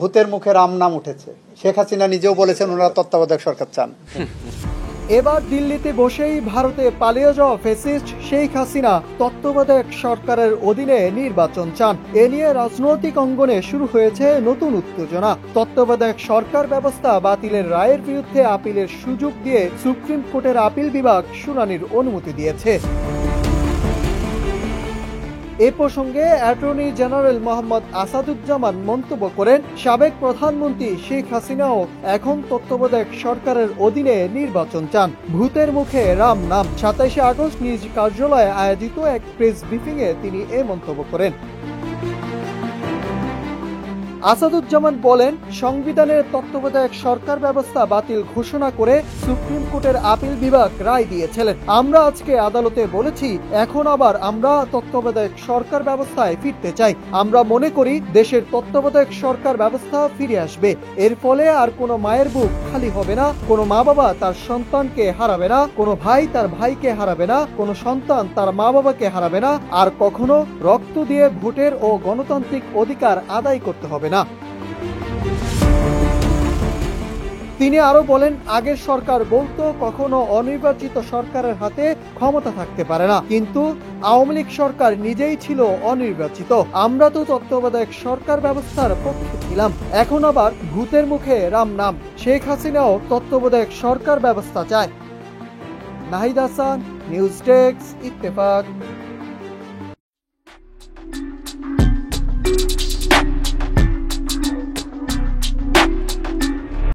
ভূতের মুখে রাম নাম উঠেছে। শেখ হাসিনা নিজেও বলেছেন ওনারা তত্ত্বাবধায়ক সরকার চান। এবার দিল্লিতে বসেই ভারতে পালিয়ে যাওয়া ফ্যাসিস্ট শেখ হাসিনা তত্ত্বাবধায়ক সরকারের অধীনে নির্বাচন চান। এ নিয়ে রাজনৈতিক অঙ্গনে শুরু হয়েছে নতুন উত্তেজনা। তত্ত্বাবধায়ক সরকার ব্যবস্থা বাতিলের রায়ের বিরুদ্ধে আপিলের সুযোগ দিয়ে সুপ্রিম কোর্টের আপিল বিভাগ শুনানির অনুমতি দিয়েছে। এ প্রসঙ্গে অ্যাটর্নি জেনারেল মোহাম্মদ আসাদুজ্জামান মন্তব্য করেন, সাবেক প্রধানমন্ত্রী শেখ হাসিনাও এখন তত্ত্বাবধায়ক সরকারের অধীনে নির্বাচন চান। ভূতের মুখে রাম নাম। ২৭ আগস্ট নিজ কার্যালয়ে আয়োজিত এক প্রেস ব্রিফিংয়ে তিনি এ মন্তব্য করেন। আসাদুজ্জামান বলেন, সংবিধানের তত্ত্বাবধায়ক সরকার ব্যবস্থা বাতিল ঘোষণা করে সুপ্রিম কোর্টের আপিল বিভাগ রায় দিয়েছিলেন। আমরা আজকে আদালতে বলেছি এখন আবার আমরা তত্ত্বাবধায়ক সরকার ব্যবস্থায় ফিরতে চাই। আমরা মনে করি দেশের তত্ত্বাবধায়ক সরকার ব্যবস্থা ফিরে আসবে। এর ফলে আর কোনো মায়ের বুক খালি হবে না, কোনো মা বাবা তার সন্তানকে হারাবে না, কোনো ভাই তার ভাইকে হারাবে না, কোনো সন্তান তার মা বাবাকে হারাবে না, আর কখনো রক্ত দিয়ে ভোটের ও গণতান্ত্রিক অধিকার আদায় করতে হবে না। তিনি আরো বলেন, আগের সরকার বলতো কখনো অনির্বাচিত সরকারের হাতে ক্ষমতা থাকতে পারে না, কিন্তু আওয়ামী লীগ সরকার নিজেই ছিল অনির্বাচিত। আমরা তো তত্ত্বাবধায়ক সরকার ব্যবস্থার পক্ষে ছিলাম, এখন আবার ভূতের মুখে রাম নাম। শেখ হাসিনাও তত্ত্বাবধায়ক সরকার ব্যবস্থা চায়। Nahid Hasan, news desk, Ittefaq.